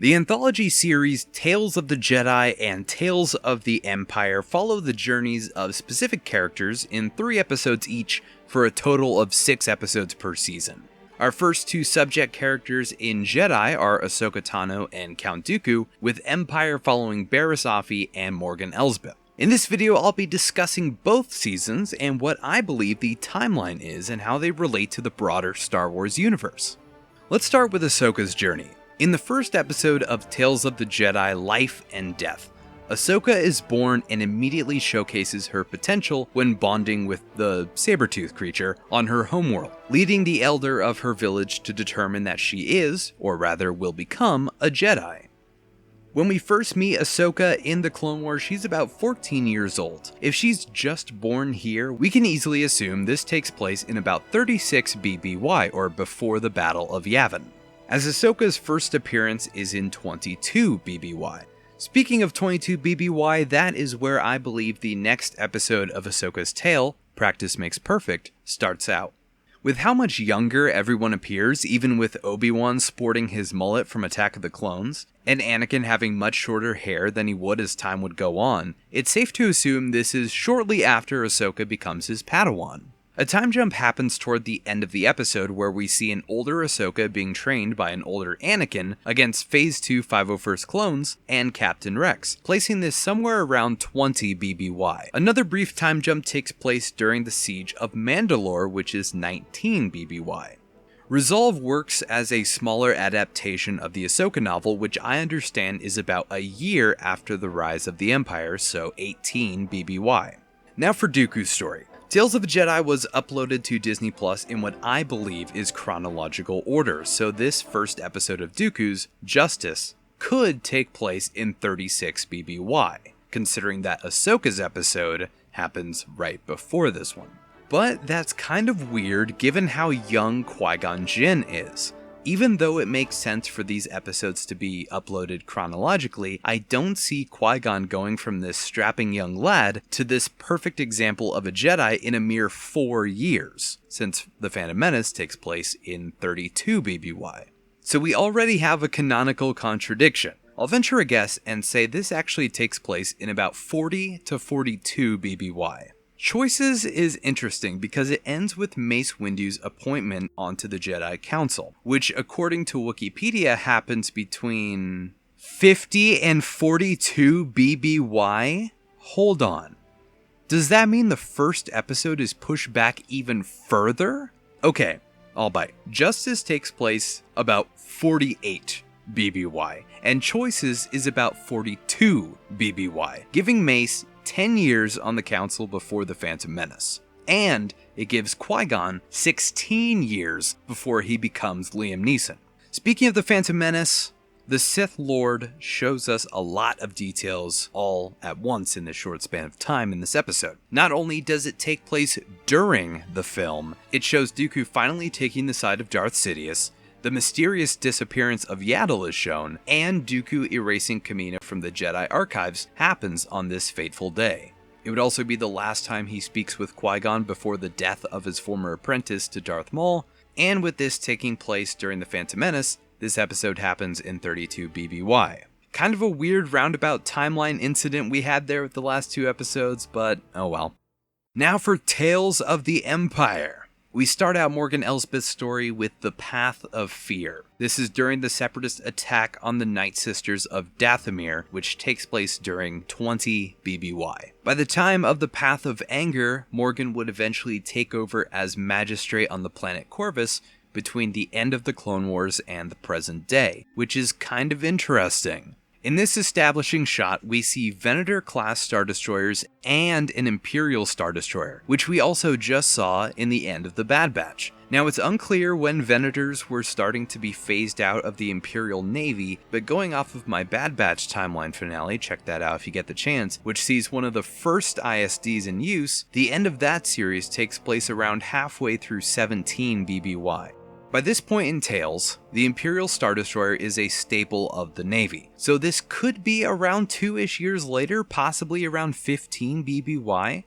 The anthology series Tales of the Jedi and Tales of the Empire follow the journeys of specific characters in 3 episodes each for a total of 6 episodes per season. Our first 2 subject characters in Jedi are Ahsoka Tano and Count Dooku, with Empire following Barriss Offee and Morgan Elsbeth. In this video, I'll be discussing both seasons and what I believe the timeline is and how they relate to the broader Star Wars universe. Let's start with Ahsoka's journey. In the first episode of Tales of the Jedi Life and Death, Ahsoka is born and immediately showcases her potential when bonding with the saber-tooth creature on her homeworld, leading the elder of her village to determine that she is, or rather will become, a Jedi. When we first meet Ahsoka in the Clone Wars, she's about 14 years old. If she's just born here, we can easily assume this takes place in about 36 BBY, or before the Battle of Yavin, as Ahsoka's first appearance is in 22 BBY. Speaking of 22 BBY, that is where I believe the next episode of Ahsoka's tale, Practice Makes Perfect, starts out. With how much younger everyone appears, even with Obi-Wan sporting his mullet from Attack of the Clones, and Anakin having much shorter hair than he would as time would go on, it's safe to assume this is shortly after Ahsoka becomes his Padawan. A time jump happens toward the end of the episode where we see an older Ahsoka being trained by an older Anakin against Phase 2 501st clones and Captain Rex, placing this somewhere around 20 BBY. Another brief time jump takes place during the Siege of Mandalore, which is 19 BBY. Resolve works as a smaller adaptation of the Ahsoka novel, which I understand is about a year after the rise of the Empire, so 18 BBY. Now for Dooku's story. Tales of the Jedi was uploaded to Disney Plus in what I believe is chronological order, so this first episode of Dooku's, Justice, could take place in 36 BBY, considering that Ahsoka's episode happens right before this one. But that's kind of weird given how young Qui-Gon Jinn is. Even though it makes sense for these episodes to be uploaded chronologically, I don't see Qui-Gon going from this strapping young lad to this perfect example of a Jedi in a mere 4 years, since The Phantom Menace takes place in 32 BBY. So we already have a canonical contradiction. I'll venture a guess and say this actually takes place in about 40 to 42 BBY. Choices is interesting because it ends with Mace Windu's appointment onto the Jedi Council, which according to Wikipedia happens between 50 and 42 BBY? Hold on. Does that mean the first episode is pushed back even further? Okay, I'll bite. Justice takes place about 48 BBY, and Choices is about 42 BBY, giving Mace 10 years on the council before The Phantom Menace. And it gives Qui-Gon 16 years before he becomes Liam Neeson. Speaking of The Phantom Menace, the Sith Lord shows us a lot of details all at once in this short span of time in this episode. Not only does it take place during the film, it shows Dooku finally taking the side of Darth Sidious, the mysterious disappearance of Yaddle is shown, and Dooku erasing Kamina from the Jedi archives happens on this fateful day. It would also be the last time he speaks with Qui-Gon before the death of his former apprentice to Darth Maul, and with this taking place during The Phantom Menace, this episode happens in 32 BBY. Kind of a weird roundabout timeline incident we had there with the last 2 episodes, but oh well. Now for Tales of the Empire. We start out Morgan Elsbeth's story with the Path of Fear. This is during the Separatist attack on the Night Sisters of Dathomir, which takes place during 20 BBY. By the time of the Path of Anger, Morgan would eventually take over as magistrate on the planet Corvus between the end of the Clone Wars and the present day, which is kind of interesting. In this establishing shot, we see Venator-class Star Destroyers and an Imperial Star Destroyer, which we also just saw in the end of the Bad Batch. Now, it's unclear when Venators were starting to be phased out of the Imperial Navy, but going off of my Bad Batch timeline finale, check that out if you get the chance, which sees one of the first ISDs in use, the end of that series takes place around halfway through 17 BBY. By this point in Tales, the Imperial Star Destroyer is a staple of the Navy, so this could be around 2-ish years later, possibly around 15 BBY.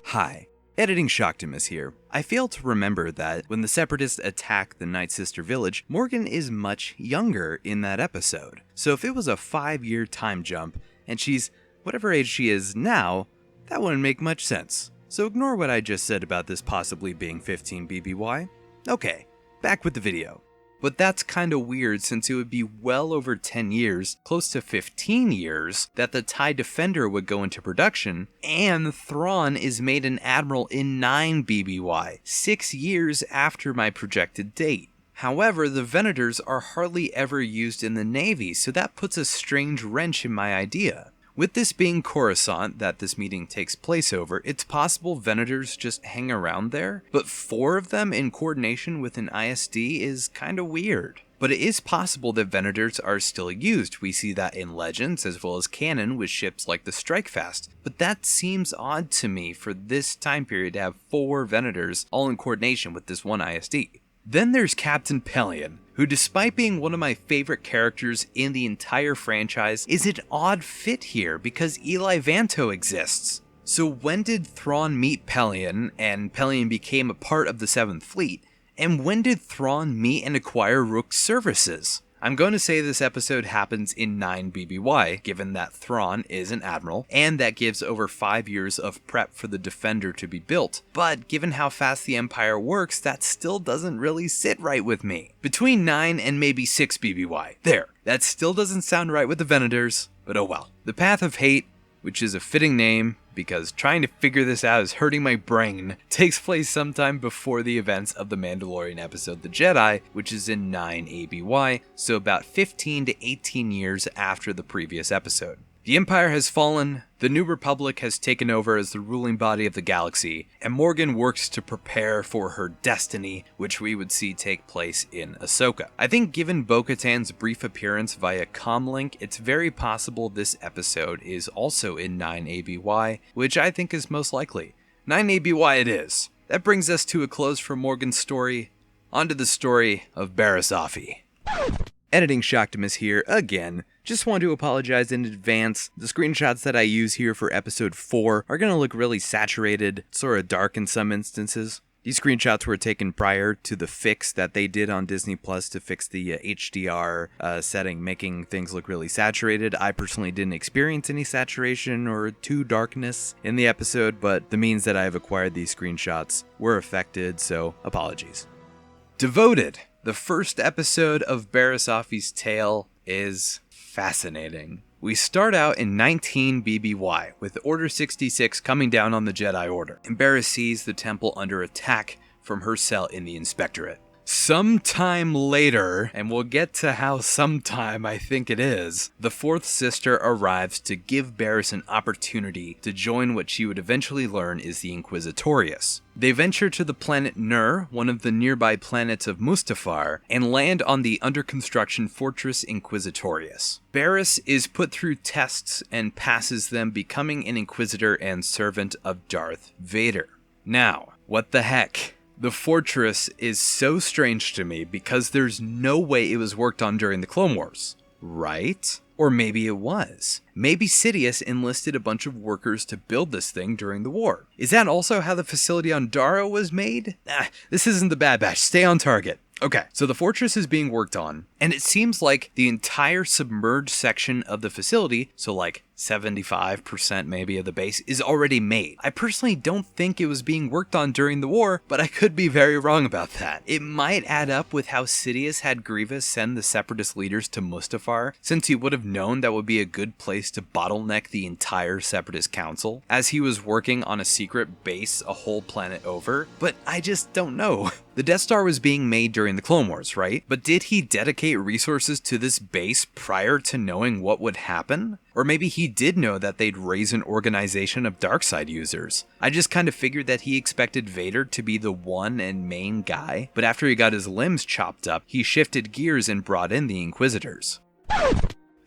Hi, Editing Shocktimus here. I fail to remember that when the Separatists attack the Night Sister village, Morgan is much younger in that episode. So if it was a 5-year time jump, and she's whatever age she is now, that wouldn't make much sense. So ignore what I just said about this possibly being 15 BBY. Okay, back with the video. But that's kinda weird since it would be well over 10 years, close to 15 years, that the TIE Defender would go into production, and Thrawn is made an admiral in 9 BBY, 6 years after my projected date. However, the Venators are hardly ever used in the Navy, so that puts a strange wrench in my idea. With this being Coruscant that this meeting takes place over, it's possible Venators just hang around there, but 4 of them in coordination with an ISD is kinda weird. But it is possible that Venators are still used. We see that in Legends as well as canon with ships like the Strikefast. But that seems odd to me for this time period to have 4 Venators all in coordination with this one ISD. Then there's Captain Pellaeon, who despite being one of my favorite characters in the entire franchise, is an odd fit here because Eli Vanto exists. So when did Thrawn meet Pellaeon, and Pellaeon became a part of the 7th Fleet? And when did Thrawn meet and acquire Rook's services? I'm going to say this episode happens in 9 BBY, given that Thrawn is an admiral, and that gives over 5 years of prep for the Defender to be built. But given how fast the Empire works, that still doesn't really sit right with me. Between 9 and maybe 6 BBY. There. That still doesn't sound right with the Venators, but oh well. The Path of Hate, which is a fitting name, because trying to figure this out is hurting my brain, takes place sometime before the events of the Mandalorian episode The Jedi, which is in 9 ABY, so about 15 to 18 years after the previous episode. The Empire has fallen, the New Republic has taken over as the ruling body of the galaxy, and Morgan works to prepare for her destiny, which we would see take place in Ahsoka. I think given Bo-Katan's brief appearance via comlink, it's very possible this episode is also in 9 ABY, which I think is most likely. 9 ABY it is. That brings us to a close for Morgan's story. Onto the story of Barriss Offee. Editing Shocktimus here again. Just want to apologize in advance. The screenshots that I use here for episode 4 are going to look really saturated, sort of dark in some instances. These screenshots were taken prior to the fix that they did on Disney Plus to fix the HDR setting, making things look really saturated. I personally didn't experience any saturation or too darkness in the episode, but the means that I have acquired these screenshots were affected, so apologies. Devoted. The first episode of Barriss Offee's tale is fascinating. We start out in 19 BBY, with Order 66 coming down on the Jedi Order, and Barriss sees the temple under attack from her cell in the Inspectorate. Sometime later, and we'll get to how sometime I think it is, the 4th sister arrives to give Barriss an opportunity to join what she would eventually learn is the Inquisitorius. They venture to the planet Nur, one of the nearby planets of Mustafar, and land on the under-construction fortress Inquisitorius. Barriss is put through tests and passes them, becoming an Inquisitor and servant of Darth Vader. Now, what the heck? The fortress is so strange to me because there's no way it was worked on during the Clone Wars, right? Or maybe it was. Maybe Sidious enlisted a bunch of workers to build this thing during the war. Is that also how the facility on Dara was made? This isn't the Bad Batch. Stay on target. Okay, so the fortress is being worked on, and it seems like the entire submerged section of the facility, so like 75% maybe of the base, is already made. I personally don't think it was being worked on during the war, but I could be very wrong about that. It might add up with how Sidious had Grievous send the Separatist leaders to Mustafar, since he would have known that would be a good place to bottleneck the entire Separatist Council, as he was working on a secret base a whole planet over, but I just don't know. The Death Star was being made during the Clone Wars, right? But did he dedicate resources to this base prior to knowing what would happen? Or maybe he did know that they'd raise an organization of Darkseid users. I just kind of figured that he expected Vader to be the one and main guy, but after he got his limbs chopped up, he shifted gears and brought in the Inquisitors.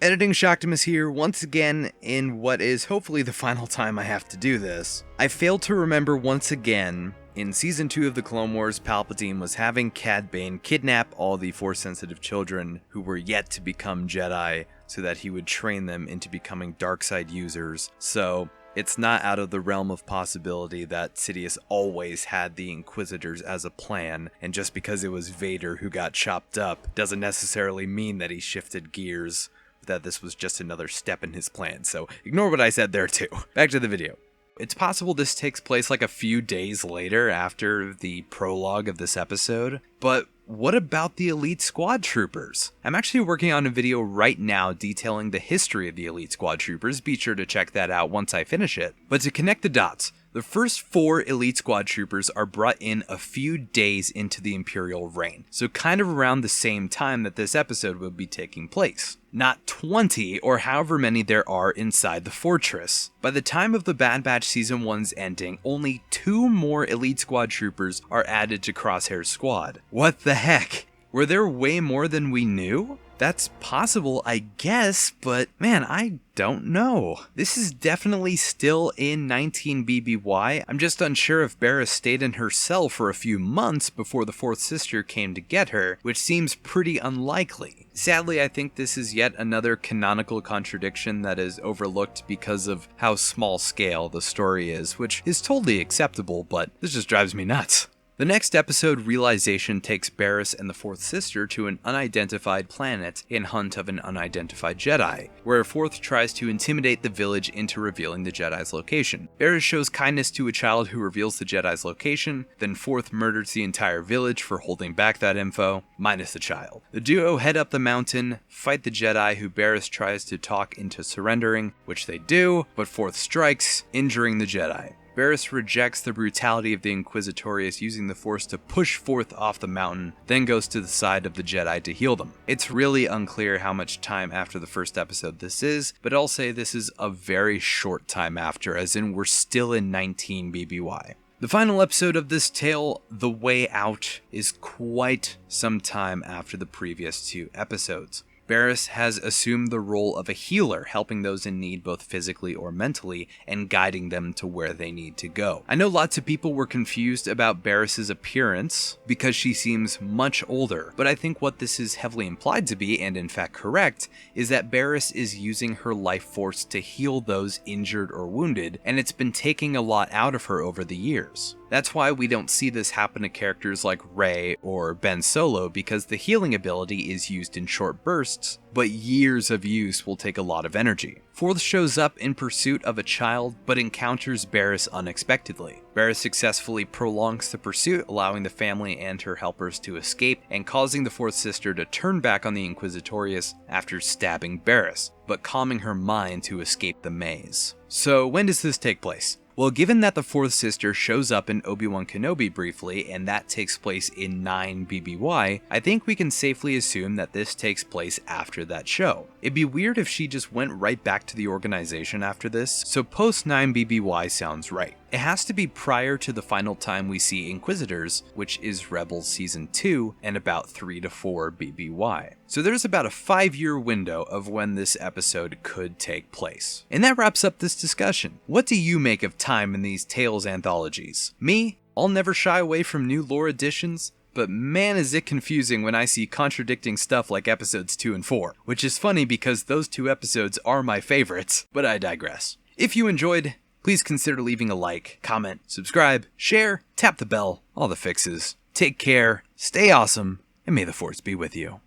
Editing Shocktimus here, once again, in what is hopefully the final time I have to do this. I failed to remember once again, in Season 2 of the Clone Wars, Palpatine was having Cad Bane kidnap all the Force-sensitive children who were yet to become Jedi so that he would train them into becoming Darkseid users. So, It's not out of the realm of possibility that Sidious always had the Inquisitors as a plan, and just because it was Vader who got chopped up doesn't necessarily mean that he shifted gears, that this was just another step in his plan. So ignore what I said there too. Back to the video. It's possible this takes place like a few days later after the prologue of this episode, but what about the Elite Squad Troopers? I'm actually working on a video right now detailing the history of the Elite Squad Troopers. Be sure to check that out once I finish it. But to connect the dots, the first 4 Elite Squad Troopers are brought in a few days into the Imperial reign, so kind of around the same time that this episode will be taking place. Not 20 or however many there are inside the fortress. By the time of the Bad Batch Season 1's ending, only 2 more Elite Squad Troopers are added to Crosshair's squad. What the heck? Were there way more than we knew? That's possible, I guess, but man, I don't know. This is definitely still in 19 BBY. I'm just unsure if Barriss stayed in her cell for a few months before the 4th sister came to get her, which seems pretty unlikely. Sadly, I think this is yet another canonical contradiction that is overlooked because of how small scale the story is, which is totally acceptable, but this just drives me nuts. The next episode, Realization, takes Barriss and the 4th sister to an unidentified planet in hunt of an unidentified Jedi, where 4th tries to intimidate the village into revealing the Jedi's location. Barriss shows kindness to a child who reveals the Jedi's location, then 4th murders the entire village for holding back that info, minus the child. The duo head up the mountain, fight the Jedi who Barriss tries to talk into surrendering, which they do, but 4th strikes, injuring the Jedi. Barriss rejects the brutality of the Inquisitorius, using the Force to push 4th off the mountain, then goes to the side of the Jedi to heal them. It's really unclear how much time after the first episode this is, but I'll say this is a very short time after, as in we're still in 19 BBY. The final episode of this tale, The Way Out, is quite some time after the previous 2 episodes. Barriss has assumed the role of a healer, helping those in need both physically or mentally, and guiding them to where they need to go. I know lots of people were confused about Barriss's appearance because she seems much older, but I think what this is heavily implied to be, and in fact correct, is that Barriss is using her life force to heal those injured or wounded, and it's been taking a lot out of her over the years. That's why we don't see this happen to characters like Rey or Ben Solo, because the healing ability is used in short bursts, but years of use will take a lot of energy. 4th shows up in pursuit of a child, but encounters Barriss unexpectedly. Barriss successfully prolongs the pursuit, allowing the family and her helpers to escape, and causing the 4th sister to turn back on the Inquisitorius after stabbing Barriss, but calming her mind to escape the maze. So when does this take place? Well, given that the 4th sister shows up in Obi-Wan Kenobi briefly, and that takes place in 9 BBY, I think we can safely assume that this takes place after that show. It'd be weird if she just went right back to the organization after this, so post 9 BBY sounds right. It has to be prior to the final time we see Inquisitors, which is Rebels Season 2, and about 3 to 4 BBY. So there's about a 5-year window of when this episode could take place. And that wraps up this discussion. What do you make of time in these Tales anthologies? Me? I'll never shy away from new lore additions, but man is it confusing when I see contradicting stuff like episodes 2 and 4, which is funny because those 2 episodes are my favorites, but I digress. If you enjoyed, please consider leaving a like, comment, subscribe, share, tap the bell, all the fixes. Take care, stay awesome, and may the Force be with you.